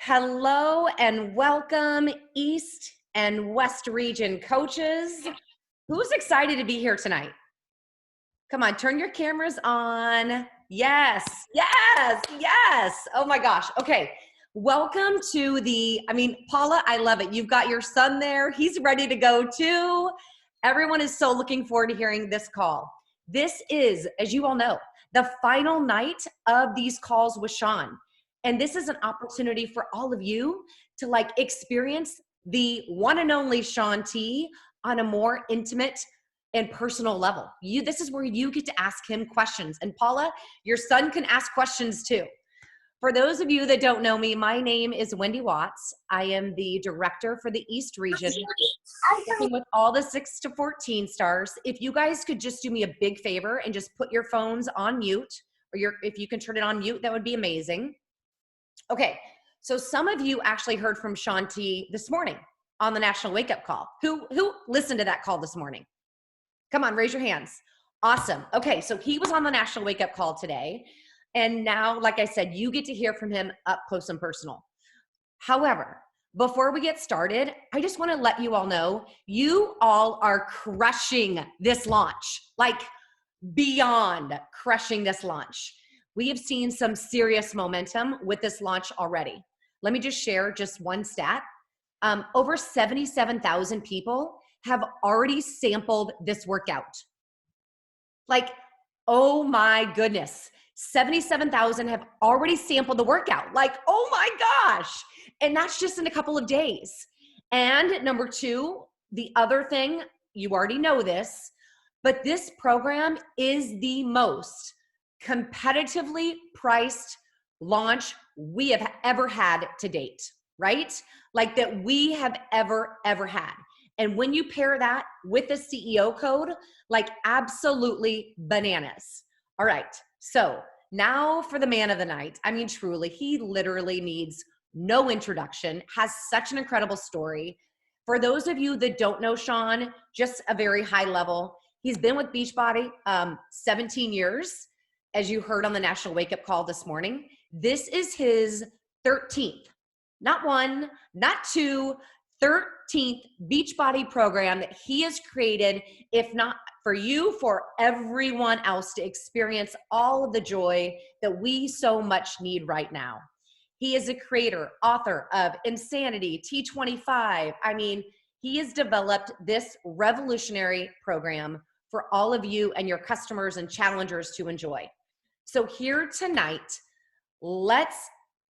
Hello and welcome, East and West Region coaches. Who's excited to be here tonight? Come on, turn your cameras on. Yes, yes, yes. Oh my gosh. Okay. Welcome to Paula, I love it. You've got your son there. He's ready to go too. Everyone is so looking forward to hearing this call. This is, as you all know, the final night of these calls with Shaun. And this is an opportunity for all of you to experience the one and only Shaun T on a more intimate and personal level. This is where you get to ask him questions. And Paula, your son can ask questions too. For those of you that don't know me, my name is Wendy Watts. I am the director for the East region, working with all the 6 to 14 stars. If you guys could just do me a big favor and just put your phones on mute, or if you can turn it on mute, that would be amazing. Okay, so some of you actually heard from Shaun T this morning on the National Wake Up Call. Who listened to that call this morning? Come on, raise your hands. Awesome. Okay, so he was on the National Wake Up Call today. And now, like I said, you get to hear from him up close and personal. However, before we get started, I just want to let you all know, you all are crushing this launch, like beyond crushing this launch. We have seen some serious momentum with this launch already. Let me just share just one stat. Over 77,000 people have already sampled this workout. Oh my goodness. 77,000 have already sampled the workout. Oh my gosh. And that's just in a couple of days. And number two, the other thing, you already know this, but this program is the most competitively priced launch we have ever had to date, right? That we have ever had. And when you pair that with the CEO code, absolutely bananas. All right, so now for the man of the night. I mean, truly, he literally needs no introduction, has such an incredible story. For those of you that don't know Shaun, just a very high level, he's been with Beachbody 17 years, as you heard on the National Wake Up Call this morning. This is his 13th, not one, not two, 13th Beachbody program that he has created, if not for you, for everyone else to experience all of the joy that we so much need right now. He is a creator, author of Insanity, T25. I mean, he has developed this revolutionary program for all of you and your customers and challengers to enjoy. So here tonight, let's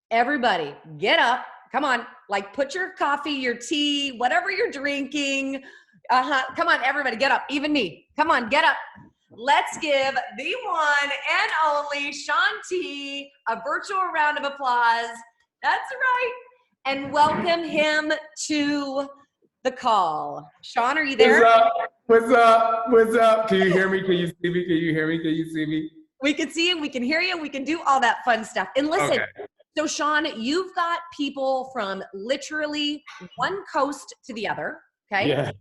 everybody get up. Come on, put your coffee, your tea, whatever you're drinking. Come on, everybody, get up. Even me. Come on, get up. Let's give the one and only Shaun T a virtual round of applause. That's right. And welcome him to the call. Shaun, are you there? What's up? What's up? What's up? Can you hear me? Can you see me? Can you hear me? Can you see me? We can see you. We can hear you. We can do all that fun stuff. And listen, So Shaun, you've got people from literally one coast to the other, okay? Yeah.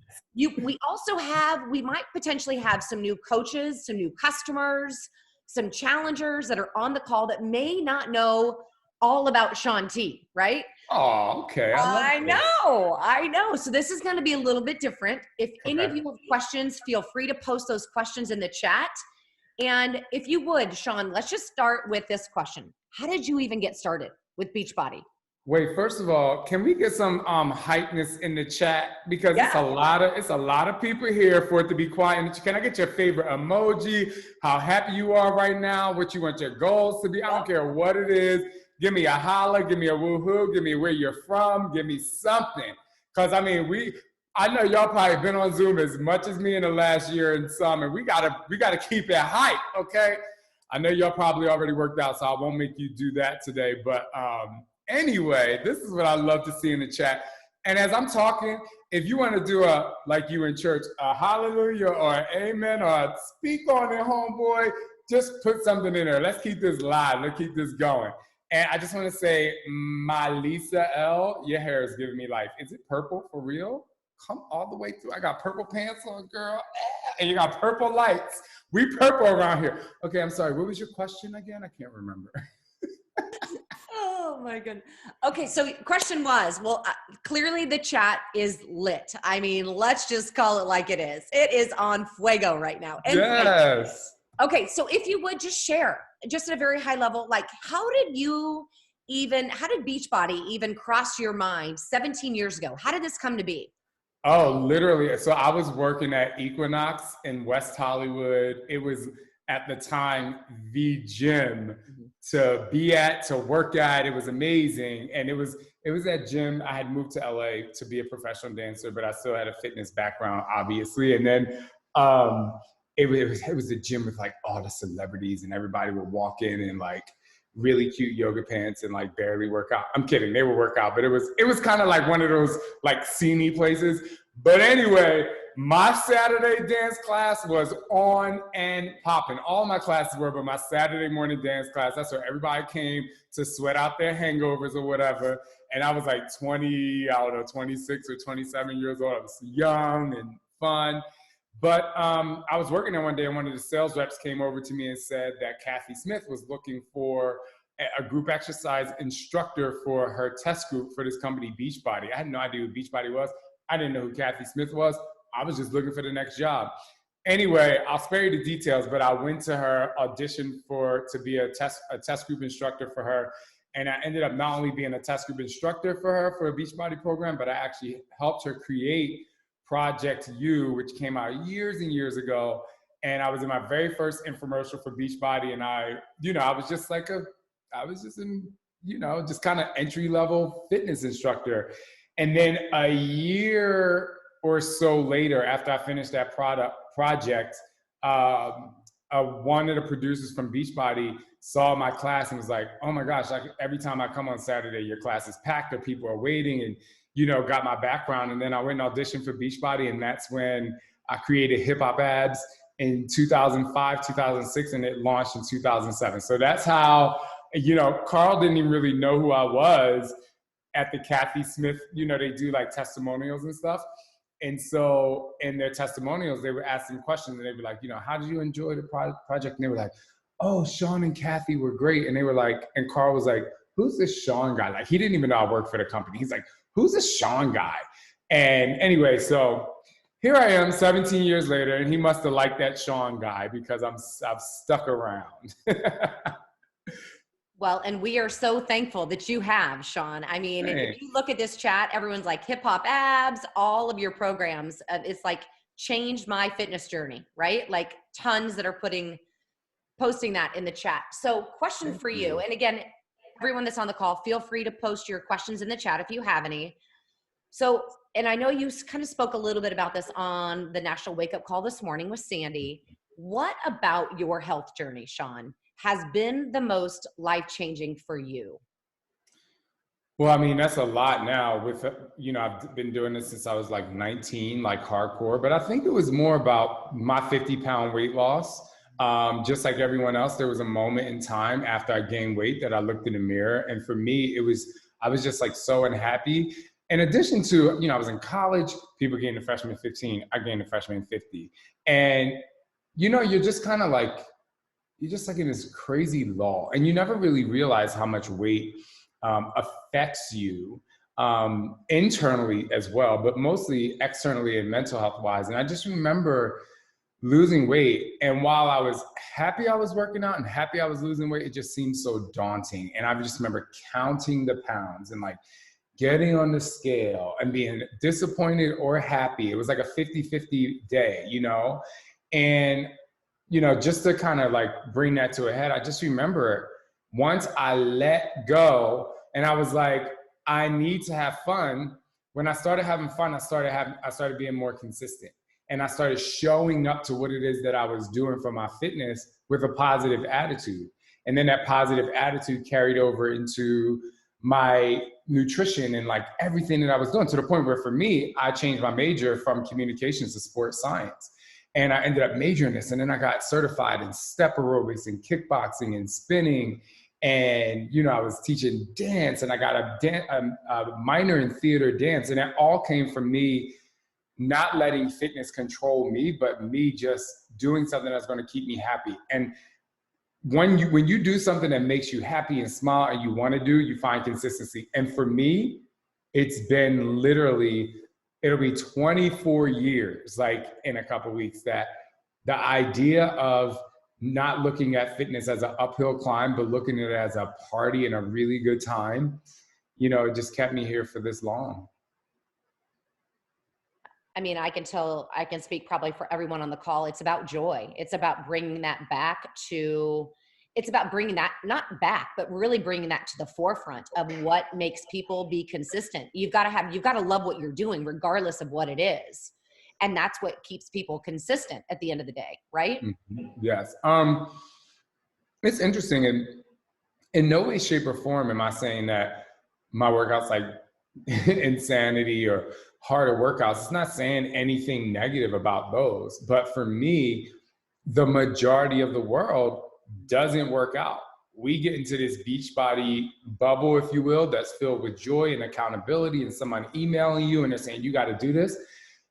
We might potentially have some new coaches, some new customers, some challengers that are on the call that may not know all about Shaun T, right? Oh, okay. I know. So this is going to be a little bit different. If any of you have questions, feel free to post those questions in the chat. And if you would, Shaun, let's just start with this question. How did you even get started with Beachbody? Wait, first of all, can we get some hypeness in the chat? Because it's a lot of people here for it to be quiet. Can I get your favorite emoji? How happy you are right now? What you want your goals to be? I don't care what it is. Give me a holla, give me a woohoo, give me where you're from, give me something. Because I mean, I know y'all probably been on Zoom as much as me in the last year and some, and we gotta keep it hype, okay? I know y'all probably already worked out, so I won't make you do that today. But anyway, this is what I love to see in the chat. And as I'm talking, if you want to do like you in church, a hallelujah or an amen or a speak on it, homeboy, just put something in there. Let's keep this live. Let's keep this going. And I just want to say, my Lisa L, your hair is giving me life. Is it purple for real? Come all the way through. I got purple pants on, girl. And you got purple lights. We purple around here. Okay, I'm sorry. What was your question again? I can't remember. Oh my goodness. Okay, so question was, well, clearly the chat is lit. I mean, let's just call it like it is. It is on fuego right now. And Yes. okay, so if you would just share, just at a very high level, like how did Beachbody even cross your mind 17 years ago? How did this come to be? Oh, literally. So I was working at Equinox in West Hollywood. It was at the time the gym to be at, to work at. It was amazing. And it was that gym. I had moved to LA to be a professional dancer, but I still had a fitness background, obviously. And then it was a gym with like all the celebrities, and everybody would walk in like really cute yoga pants and like barely work out. I'm kidding, they would work out, but it was kind of like one of those like sceney places. But anyway, my Saturday dance class was on and popping. All my classes were, but my Saturday morning dance class, that's where everybody came to sweat out their hangovers or whatever. And I was like 26 or 27 years old. I was young and fun. But I was working there one day, and one of the sales reps came over to me and said that Kathy Smith was looking for a group exercise instructor for her test group for this company, Beachbody. I had no idea who Beachbody was. I didn't know who Kathy Smith was. I was just looking for the next job. Anyway, I'll spare you the details, but I went to her audition to be a test group instructor for her. And I ended up not only being a test group instructor for her for a Beachbody program, but I actually helped her create Project U, which came out years and years ago. And I was in my very first infomercial for Beachbody. And I was just just kind of entry level fitness instructor. And then a year or so later, after I finished that project, one of the producers from Beachbody saw my class and was like, oh my gosh, every time I come on Saturday, your class is packed or people are waiting, and got my background. And then I went and auditioned for Beachbody, and that's when I created Hip Hop Abs in 2005, 2006, and it launched in 2007. So that's how, Carl didn't even really know who I was at the Kathy Smith, they do like testimonials and stuff. And so in their testimonials, they were asking questions, and they'd be like, how did you enjoy the project? And they were like, oh, Shaun and Kathy were great. And they were like, and Carl was like, who's this Shaun guy? Like, he didn't even know I worked for the company. He's like, who's this Shaun guy? And anyway, so here I am 17 years later, and he must have liked that Shaun guy because I've stuck around. Well, and we are so thankful that you have, Shaun. I mean, if you look at this chat, everyone's like Hip Hop Abs, all of your programs. It's like changed my fitness journey, right? Like tons that are posting that in the chat. So question for you. And again, everyone that's on the call, feel free to post your questions in the chat if you have any. So, and I know you kind of spoke a little bit about this on the National Wake Up Call this morning with Sandy. What about your health journey, Shaun, has been the most life-changing for you? Well, I mean, that's a lot now with, I've been doing this since I was like 19, like hardcore, but I think it was more about my 50-pound weight loss. Just like everyone else, there was a moment in time after I gained weight that I looked in the mirror. And for me, I was just like so unhappy. In addition to, I was in college, people gained a freshman 15, I gained a freshman 50. And, you're just kind of like, you're just like in this crazy lull, and you never really realize how much weight affects you internally as well, but mostly externally and mental health wise. And I just remember losing weight, and while I was happy I was working out and happy I was losing weight, it just seemed so daunting. And I just remember counting the pounds and like getting on the scale and being disappointed or happy. It was like a 50-50 day, and just to kind of like bring that to a head, I just remember once I let go and I was like, I need to have fun. When I started having fun, I started being more consistent, and I started showing up to what it is that I was doing for my fitness with a positive attitude. And then that positive attitude carried over into my nutrition and like everything that I was doing, to the point where for me, I changed my major from communications to sports science. And I ended up majoring this. And then I got certified in step aerobics and kickboxing and spinning. And, I was teaching dance, and I got a minor in theater dance. And it all came from me not letting fitness control me, but me just doing something that's going to keep me happy. And, when you do something that makes you happy and smile and you want to do, you find consistency. And for me, it's been literally, it'll be 24 years, like in a couple of weeks, that the idea of not looking at fitness as an uphill climb, but looking at it as a party and a really good time, you know, it just kept me here for this long. I mean, I can speak probably for everyone on the call. It's about joy. It's about bringing that back to, it's about bringing that, not back, but really bringing that to the forefront of what makes people be consistent. You've got to love what you're doing, regardless of what it is. And that's what keeps people consistent at the end of the day, right? Mm-hmm. Yes. It's interesting. And in no way, shape, or form am I saying that my workouts like insanity or harder workouts. It's not saying anything negative about those. But for me, the majority of the world doesn't work out. We get into this Beachbody bubble, if you will, that's filled with joy and accountability and someone emailing you and they're saying, you got to do this.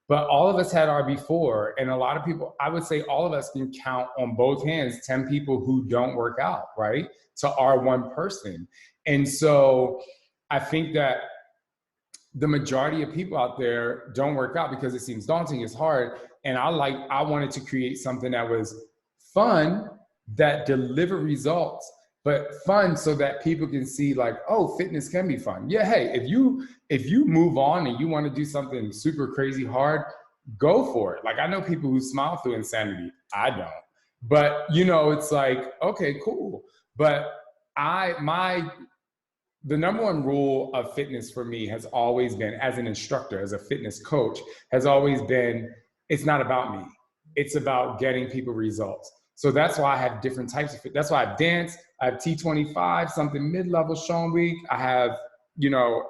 But all of us had our before. And a lot of people, I would say all of us can count on both hands 10 people who don't work out, right? To our one person. And so I think that the majority of people out there don't work out because it seems daunting, it's hard. And I wanted to create something that was fun, that delivered results, but fun so that people can see like, oh, fitness can be fun. Yeah, hey, if you move on and you want to do something super crazy hard, go for it. Like I know people who smile through insanity. I don't. But you know, it's like, okay, cool. But the number one rule of fitness for me has always been, as an instructor, as a fitness coach, has always been, it's not about me. It's about getting people results. So that's why I have different types of fit. That's why I have dance, I have T25, something mid-level Shaun week. I have, you know,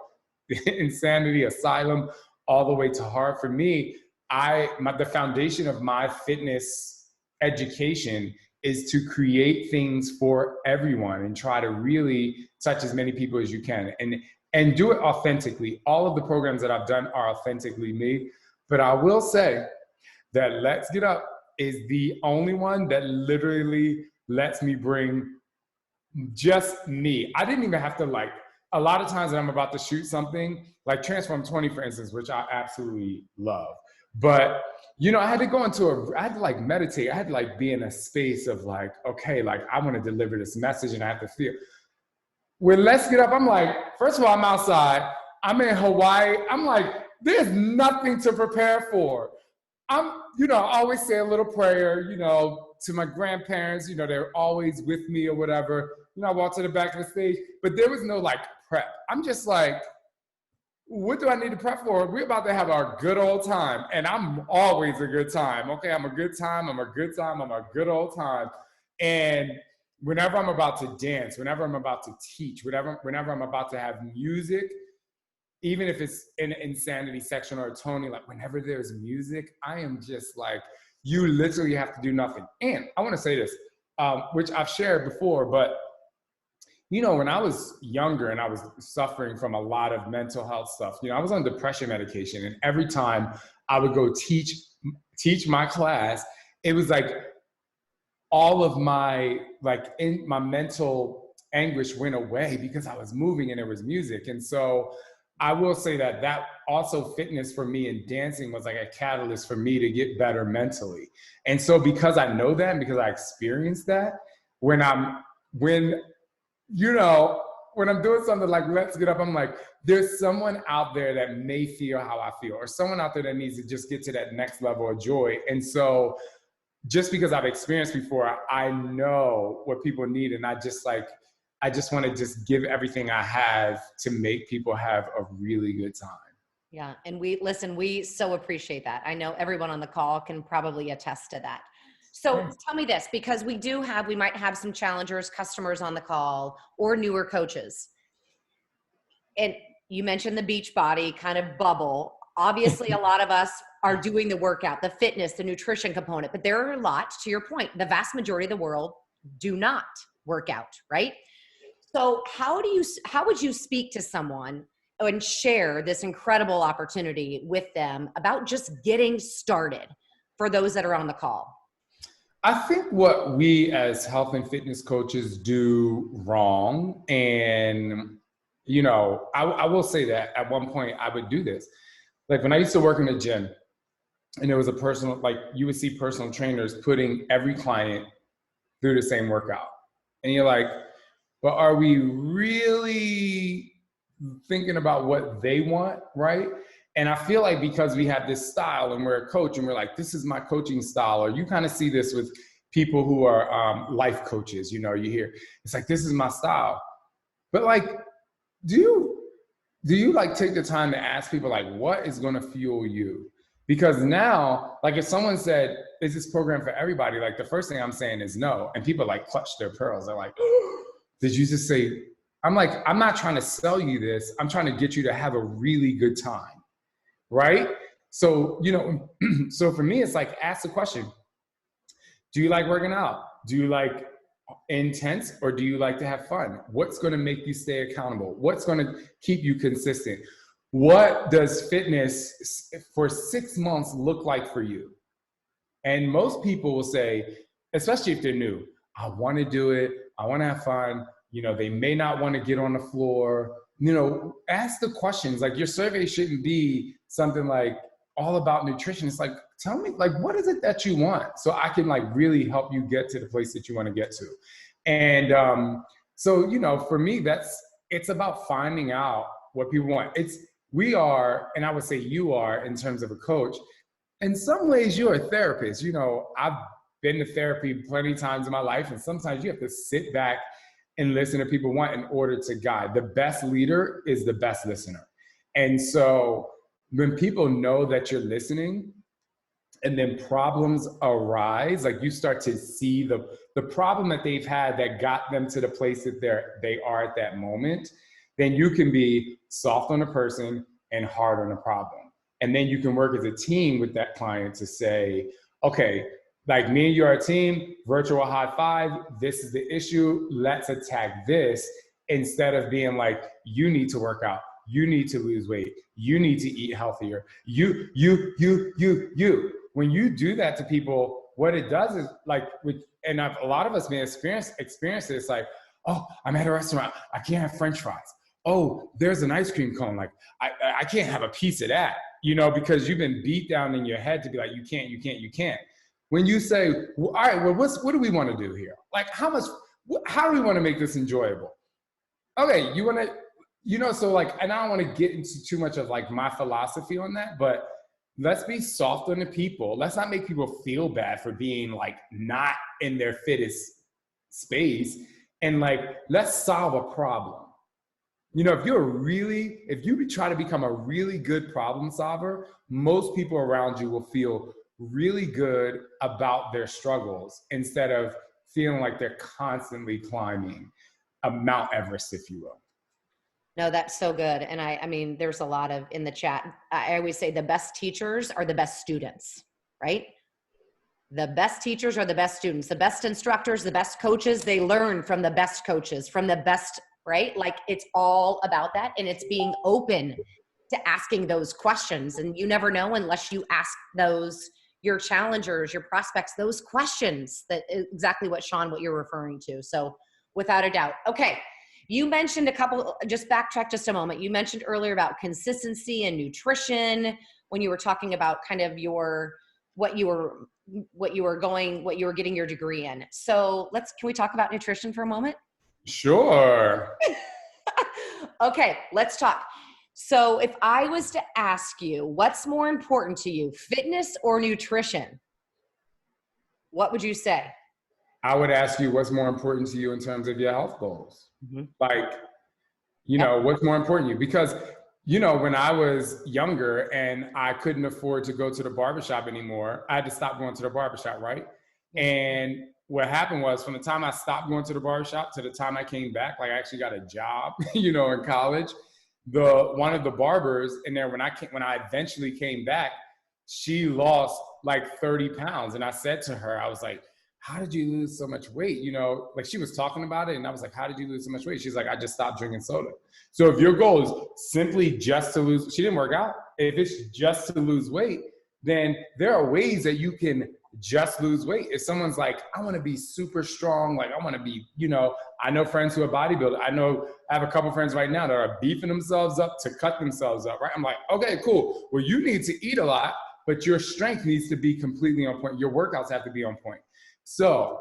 insanity, asylum, all the way to hard. For me, the foundation of my fitness education is to create things for everyone and try to really touch as many people as you can and do it authentically. All of the programs that I've done are authentically me. But I will say that Let's Get Up is the only one that literally lets me bring just me. I didn't even have to like, a lot of times when I'm about to shoot something, like Transform 20, for instance, which I absolutely love. But, you know, I had to like meditate. I had to like be in a space of like, okay, like I want to deliver this message and I have to feel. When Let's Get Up, I'm like, first of all, I'm outside. I'm in Hawaii. I'm like, there's nothing to prepare for. I always say a little prayer, you know, to my grandparents, you know, they're always with me or whatever. You know, I walk to the back of the stage, but there was no like prep. I'm just like, what do I need to prep for? We're about to have our good old time. And I'm always a good time. Okay, I'm a good time. I'm a good old time. And whenever I'm about to dance, whenever I'm about to teach, whenever I'm about to have music, even if it's an insanity section or a Tony, like whenever there's music, I am just like, you literally have to do nothing. And I want to say this, which I've shared before, but you know, when I was younger and I was suffering from a lot of mental health stuff, you know, I was on depression medication, and every time I would go teach my class, it was like all of my my mental anguish went away because I was moving and there was music. And so I will say that also fitness for me and dancing was like a catalyst for me to get better mentally. And so because I know that and because I experienced that, when I'm doing something like Let's Get Up, I'm like, there's someone out there that may feel how I feel, or someone out there that needs to just get to that next level of joy. And so just because I've experienced before, I know what people need. And I just want to just give everything I have to make people have a really good time. Yeah. And we so appreciate that. I know everyone on the call can probably attest to that. So tell me this, because we might have some challengers, customers on the call, or newer coaches. And you mentioned the Beachbody kind of bubble. Obviously, a lot of us are doing the workout, the fitness, the nutrition component, but there are a lot, to your point, the vast majority of the world do not work out, right? So how would you speak to someone and share this incredible opportunity with them about just getting started for those that are on the call? I think what we as health and fitness coaches do wrong, and I will say that at one point I would do this. Like when I used to work in a gym, and there was a personal, like you would see personal trainers putting every client through the same workout, and you're like, but are we really thinking about what they want, right? And I feel like because we have this style and we're a coach and we're like, this is my coaching style, or you kind of see this with people who are life coaches, you hear, it's like, this is my style. But like, do you like take the time to ask people like, what is going to fuel you? Because now, like if someone said, is this program for everybody? Like the first thing I'm saying is no. And people like clutch their pearls. They're like, did you just say, I'm like, I'm not trying to sell you this. I'm trying to get you to have a really good time. Right? So, so for me, it's like, ask the question, do you like working out? Do you like intense, or do you like to have fun? What's going to make you stay accountable? What's going to keep you consistent? What does fitness for 6 months look like for you? And most people will say, especially if they're new, I want to do it. I want to have fun. They may not want to get on the floor. Ask the questions. Like your survey shouldn't be something like all about nutrition. It's like, tell me, like, what is it that you want? So I can like really help you get to the place that you want to get to. And so, for me, it's about finding out what people want. We are, and I would say you are in terms of a coach. In some ways, you're a therapist. I've been to therapy plenty of times in my life, and sometimes you have to sit back and listen to people want in order to guide. The best leader is the best listener. And so when people know that you're listening and then problems arise, like you start to see the problem that they've had that got them to the place that they are at that moment, then you can be soft on a person and hard on a problem. And then you can work as a team with that client to say, okay, like me and you are a team, virtual high five, this is the issue, let's attack this, instead of being like, you need to work out, you need to lose weight, you need to eat healthier, you. When you do that to people, what it does is like, a lot of us may experience this, like, oh, I'm at a restaurant, I can't have French fries. Oh, there's an ice cream cone, like, I can't have a piece of that, because you've been beat down in your head to be like, you can't. When you say, well, all right, well, what do we want to do here? Like, how do we want to make this enjoyable? Okay, you want to, so like, and I don't want to get into too much of like my philosophy on that, but let's be soft on the people. Let's not make people feel bad for being like not in their fittest space. And like, let's solve a problem. If you try to become a really good problem solver, most people around you will feel really good about their struggles instead of feeling like they're constantly climbing a Mount Everest, if you will. No, that's so good. And I mean, there's a lot of in the chat. I always say the best teachers are the best students, right? The best teachers are the best students, the best instructors, the best coaches. They learn from the best coaches, from the best, right? Like it's all about that. And it's being open to asking those questions. And you never know unless you ask your challengers, your prospects, those questions. That is exactly what you're referring to. So without a doubt. Okay. You mentioned just backtrack just a moment. You mentioned earlier about consistency and nutrition when you were talking about kind of what you were getting your degree in. So can we talk about nutrition for a moment? Sure. Okay, let's talk. So if I was to ask you, what's more important to you, fitness or nutrition? What would you say? I would ask you what's more important to you in terms of your health goals. Mm-hmm. Like, what's more important to you? Because, when I was younger and I couldn't afford to go to the barbershop anymore, I had to stop going to the barbershop, right? And what happened was from the time I stopped going to the barbershop to the time I came back, like I actually got a job, in college, one of the barbers in there, when I eventually came back, she lost like 30 pounds. And I said to her, I was like, how did you lose so much weight? Like she was talking about it and I was like, how did you lose so much weight? She's like, I just stopped drinking soda. So if your goal is simply just to lose, she didn't work out. If it's just to lose weight, then there are ways that you can just lose weight. If someone's like, I want to be super strong, like I want to be, I know friends who are bodybuilders. I have a couple friends right now that are beefing themselves up to cut themselves up, right? I'm like, okay, cool. Well, you need to eat a lot, but your strength needs to be completely on point. Your workouts have to be on point. So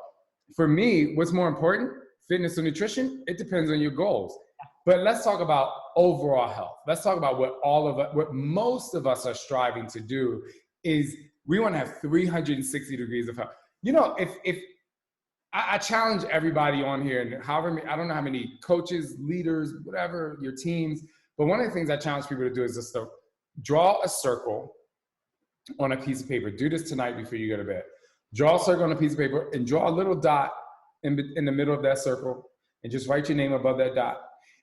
for me, what's more important, fitness or nutrition? It depends on your goals. But let's talk about overall health. Let's talk about what most of us are striving to do is we want to have 360 degrees of health. If I challenge everybody on here, and I don't know how many coaches, leaders, whatever, your teams, but one of the things I challenge people to do is just to draw a circle on a piece of paper. Do this tonight before you go to bed. Draw a circle on a piece of paper and draw a little dot in the middle of that circle and just write your name above that dot.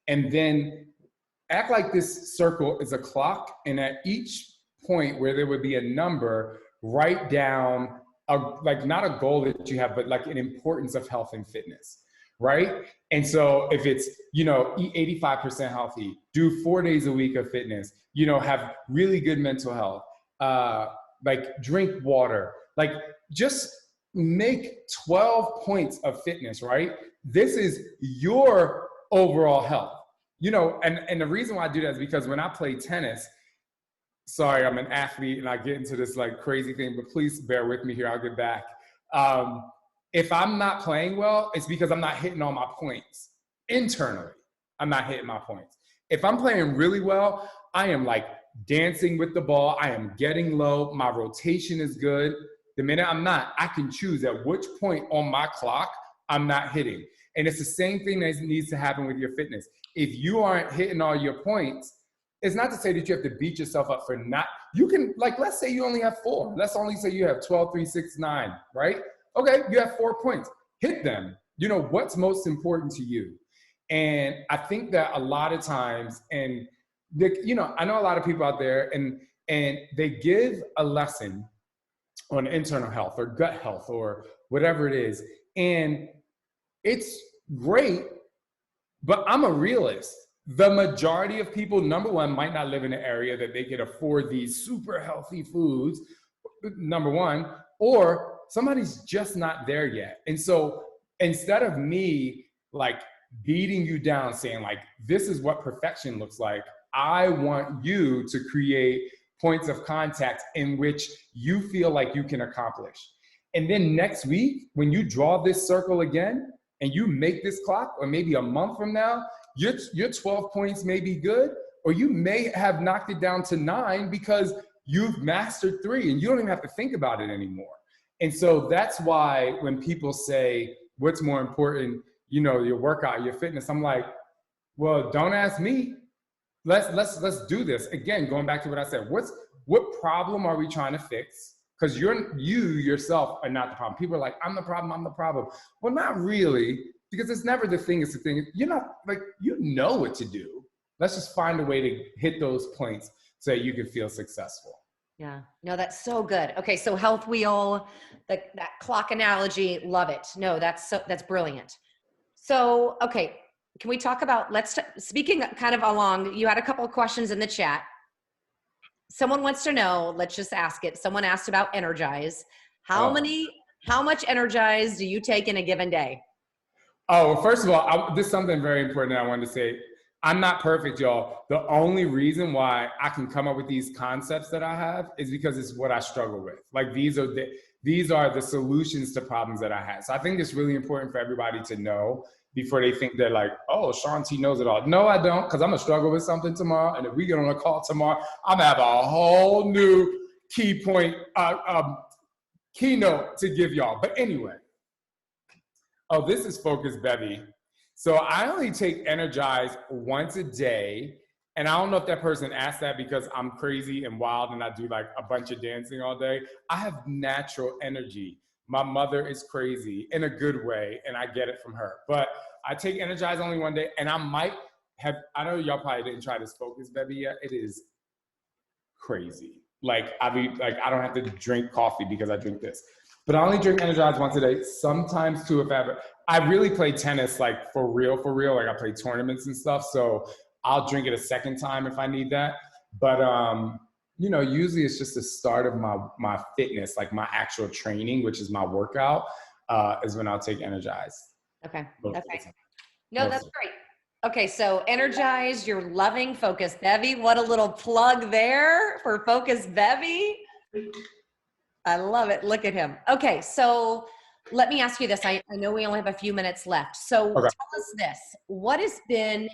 And then act like this circle is a clock, and at each point where there would be a number, write down not a goal that you have, but like an importance of health and fitness, right? And so if it's, eat 85% healthy, do 4 days a week of fitness, have really good mental health, drink water, just make 12 points of fitness, right? This is your overall health, and the reason why I do that is because when I play tennis, sorry, I'm an athlete and I get into this crazy thing, but please bear with me here. I'll get back. If I'm not playing well, it's because I'm not hitting all my points internally. I'm not hitting my points. If I'm playing really well, I am dancing with the ball. I am getting low. My rotation is good. The minute I'm not, I can choose at which point on my clock I'm not hitting. And it's the same thing that needs to happen with your fitness. If you aren't hitting all your points, it's not to say that you have to beat yourself up for not, you can, let's say you only have 4. Let's only say you have 12, 3, 6, 9, right? Okay, you have 4 points. Hit them. What's most important to you? And I think that a lot of times, and I know a lot of people out there and they give a lesson on internal health or gut health or whatever it is. And it's great, but I'm a realist. The majority of people, number one, might not live in an area that they can afford these super healthy foods, number one, or somebody's just not there yet. And so instead of me beating you down saying this is what perfection looks like, I want you to create points of contact in which you feel like you can accomplish. And then next week, when you draw this circle again and you make this clock, or maybe a month from now, your 12 points may be good, or you may have knocked it down to 9 because you've mastered 3 and you don't even have to think about it anymore. And so that's why when people say, what's more important, your workout, your fitness, I'm like, well, don't ask me. Let's do this. Again, going back to what I said, what problem are we trying to fix? Because you yourself are not the problem. People are like, I'm the problem. Well, not really, because it's never the thing, it's the thing. You're not you know what to do. Let's just find a way to hit those points so that you can feel successful. Yeah, no, that's so good. Okay, so health wheel, that clock analogy, love it. No, that's brilliant. So, okay, can we talk about, speaking kind of along, you had a couple of questions in the chat. Someone wants to know, let's just ask it. Someone asked about Energize. How much Energize do you take in a given day? Oh, well, first of all, this is something very important that I wanted to say. I'm not perfect, y'all. The only reason why I can come up with these concepts that I have is because it's what I struggle with. These are the solutions to problems that I have. So I think it's really important for everybody to know before they think they're oh, Shaun T knows it all. No, I don't, because I'm going to struggle with something tomorrow. And if we get on a call tomorrow, I'm going to have a whole new keynote to give y'all. But anyway, this is Focus Bevy. So I only take Energize once a day. And I don't know if that person asked that because I'm crazy and wild and I do a bunch of dancing all day. I have natural energy. My mother is crazy in a good way, and I get it from her. But I take Energize only one day, and I might have, I know y'all probably didn't try this Focus Bevy yet. It is crazy. I don't have to drink coffee because I drink this. But I only drink Energize once a day, sometimes 2 if ever. I really play tennis for real. I play tournaments and stuff. So I'll drink it a second time if I need that. But usually it's just the start of my fitness, like my actual training, which is my workout, is when I'll take Energize. Okay. Most of Okay. the time. No, that's great. Okay, so Energize, you're loving Focus Bevy. What a little plug there for Focus Bevy. I love it. Look at him. Okay, so let me ask you this. I know we only have a few minutes left. So Okay. tell us this. What has been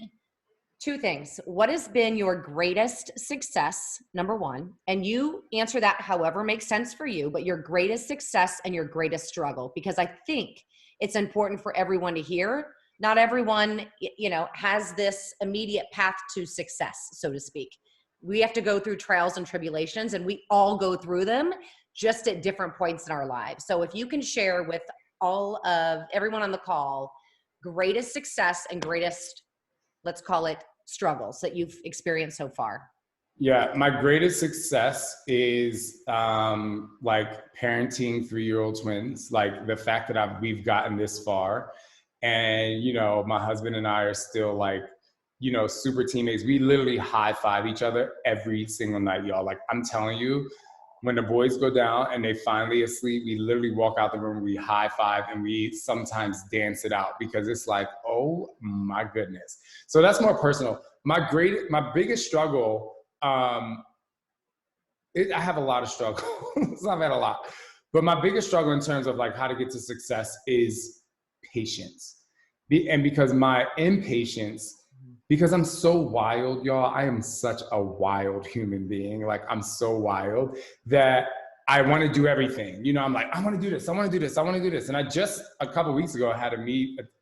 two things? What has been your greatest success, number one? And you answer that however makes sense for you, but your greatest success and your greatest struggle, because I think it's important for everyone to hear. Not everyone, has this immediate path to success, so to speak. We have to go through trials and tribulations, and we all go through them just at different points in our lives. So if you can share with all of everyone on the call, greatest success and greatest, let's call it, struggles that you've experienced so far. Yeah, my greatest success is like parenting 3-year-old twins, like the fact that we've gotten this far. And, my husband and I are still like, super teammates. We literally high five each other every single night, y'all. Like, I'm telling you, when the boys go down and they finally asleep, we literally walk out the room, we high five, and we sometimes dance it out because it's like, oh my goodness. So that's more personal. My biggest struggle, I have a lot of struggles. I've had a lot. But my biggest struggle in terms of like how to get to success is patience. And because my impatience, because I'm so wild, y'all, I am such a wild human being. Like, I'm so wild that I want to do everything. I'm like, I want to do this. I want to do this. I want to do this. And I just a couple of weeks ago had a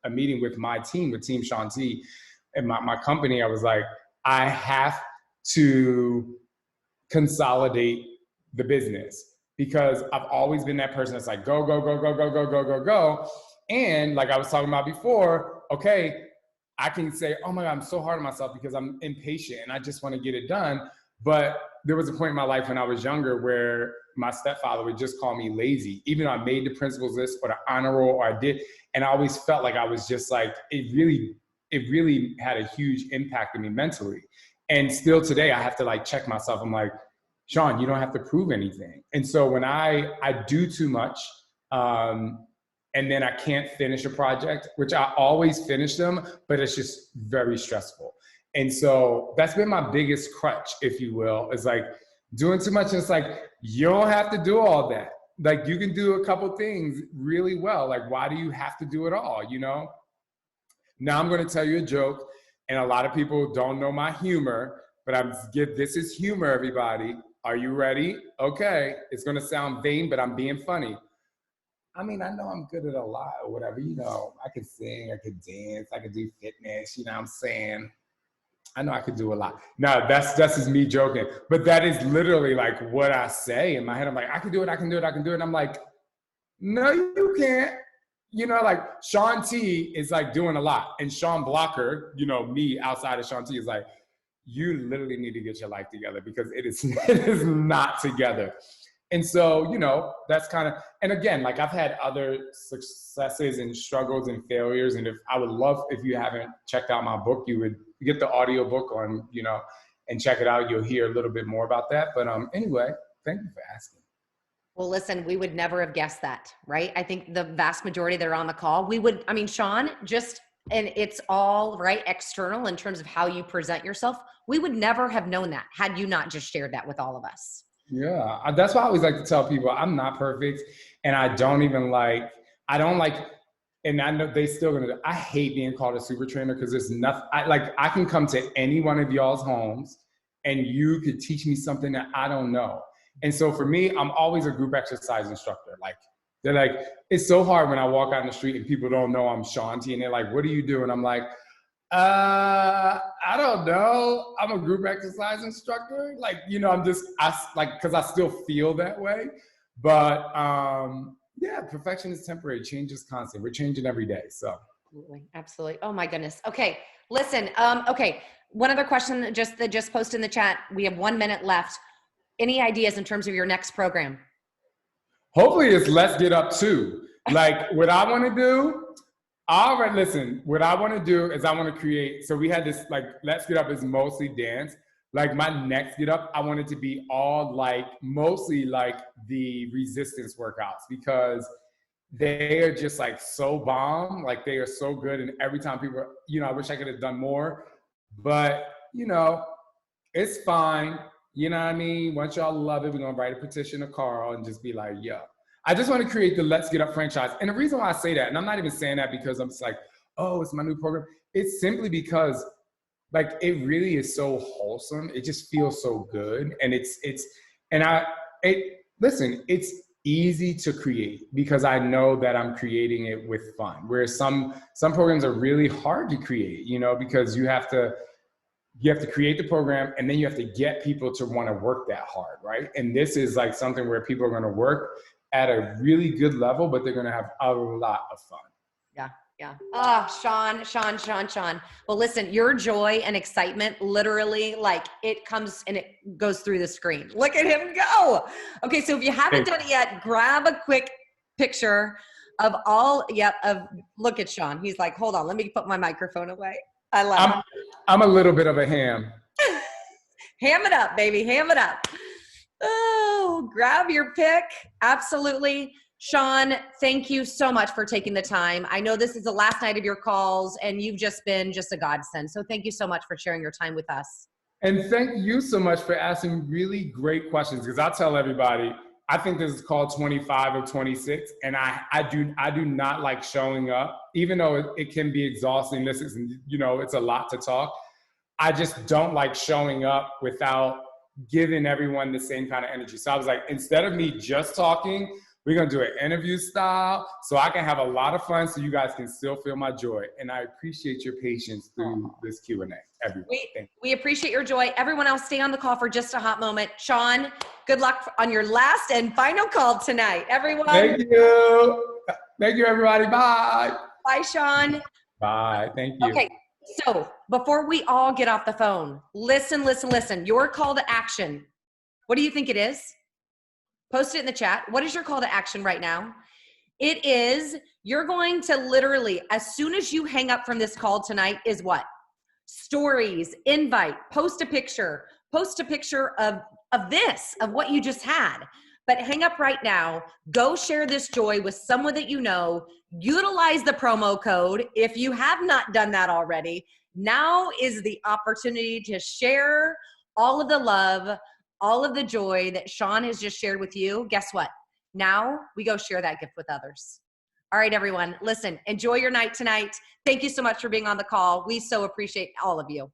meeting with my team, with Team Shaun and my company. I was like, I have to consolidate the business because I've always been that person that's like, go, go, go, go, go, go, go, go, go. And like I was talking about before, okay, I can say, oh my God, I'm so hard on myself because I'm impatient and I just want to get it done. But there was a point in my life when I was younger where my stepfather would just call me lazy, even though I made the principals list or the honor roll or I did. And I always felt like I was just like, it really had a huge impact on me mentally. And still today I have to like check myself. I'm like, Shaun, you don't have to prove anything. And so when I do too much, and then I can't finish a project, which I always finish them, but it's just very stressful. And so that's been my biggest crutch, if you will, is like doing too much. And it's like, you don't have to do all that. Like, you can do a couple things really well. Like, why do you have to do it all, Now I'm going to tell you a joke, and a lot of people don't know my humor, but this is humor, everybody. Are you ready? Okay. It's going to sound vain, but I'm being funny. I mean, I know I'm good at a lot or whatever, I could sing, I could dance, I could do fitness, what I'm saying? I know I could do a lot. No, that's just me joking. But that is literally like what I say in my head. I'm like, I can do it, I can do it, I can do it. And I'm like, no, you can't. Like Shaun T is like doing a lot. And Sean Blocker, me outside of Shaun T is like, you literally need to get your life together because it is not together. And so, that's kind of, and again, like I've had other successes and struggles and failures. And I would love, if you haven't checked out my book, you would get the audio book on, and check it out. You'll hear a little bit more about that. But anyway, thank you for asking. Well, listen, we would never have guessed that, right? I think the vast majority that are on the call, Shaun, and it's all right external in terms of how you present yourself. We would never have known that had you not just shared that with all of us. Yeah, that's why I always like to tell people I'm not perfect, and I don't like, and I know they still gonna. I hate being called a super trainer because there's nothing. I can come to any one of y'all's homes, and you could teach me something that I don't know. And so for me, I'm always a group exercise instructor. Like they're like, it's so hard when I walk out in the street and people don't know I'm Shaun T, and they're like, "What do you do?" And I'm like, I don't know. I'm a group exercise instructor. Like, because I still feel that way. But yeah, perfection is temporary. Change is constant. We're changing every day. So absolutely. Oh my goodness. Okay. Listen. Okay. One other question that just posted in the chat. We have 1 minute left. Any ideas in terms of your next program? Hopefully it's Let's Get Up too. Like what I want to do. All right, listen, what I want to do is I want to create, so we had this, like, Let's Get Up is mostly dance. like my next get up, I want it to be all like, mostly like the resistance workouts, because they are just like so bomb. Like they are so good. And every time people, I wish I could have done more, but it's fine. You know what I mean? Once y'all love it, we're gonna write a petition to Carl and just be like, yo. I just want to create the Let's Get Up franchise. And the reason why I say that, and I'm not even saying that because I'm just like, oh, it's my new program. It's simply because like it really is so wholesome. It just feels so good. And listen, it's easy to create because I know that I'm creating it with fun. Whereas some programs are really hard to create, because you have to create the program and then you have to get people to want to work that hard, right? And this is like something where people are going to work at a really good level, but they're going to have a lot of fun. Yeah. Yeah. Oh, Shaun. Well, listen, your joy and excitement, literally, like it comes and it goes through the screen. Look at him go. Okay. So if you haven't done it yet, grab a quick picture of look at Shaun. He's like, hold on, let me put my microphone away. I love it. I'm a little bit of a ham. Ham it up, baby. Ham it up. Oh, grab your pick. Absolutely. Shaun, thank you so much for taking the time. I know this is the last night of your calls and you've just been a godsend. So thank you so much for sharing your time with us. And thank you so much for asking really great questions, because I'll tell everybody, I think this is called 25 or 26. And I do not like showing up, even though it can be exhausting. This is, it's a lot to talk. I just don't like showing up without giving everyone the same kind of energy. So I was like, instead of me just talking, we're going to do an interview style so I can have a lot of fun so you guys can still feel my joy. And I appreciate your patience through this Q&A, everyone. We appreciate your joy. Everyone else, stay on the call for just a hot moment. Shaun, good luck on your last and final call tonight, everyone. Thank you. Thank you, everybody. Bye. Bye, Shaun. Bye. Thank you. Okay. So before we all get off the phone, listen. Your call to action. What do you think it is? Post it in the chat. What is your call to action right now? It is, you're going to literally, as soon as you hang up from this call tonight, is what? Stories, invite, post a picture of what you just had. But hang up right now. Go share this joy with someone that you know. Utilize the promo code if you have not done that already. Now is the opportunity to share all of the love, all of the joy that Shaun has just shared with you. Guess what? Now we go share that gift with others. All right, everyone. Listen, enjoy your night tonight. Thank you so much for being on the call. We so appreciate all of you.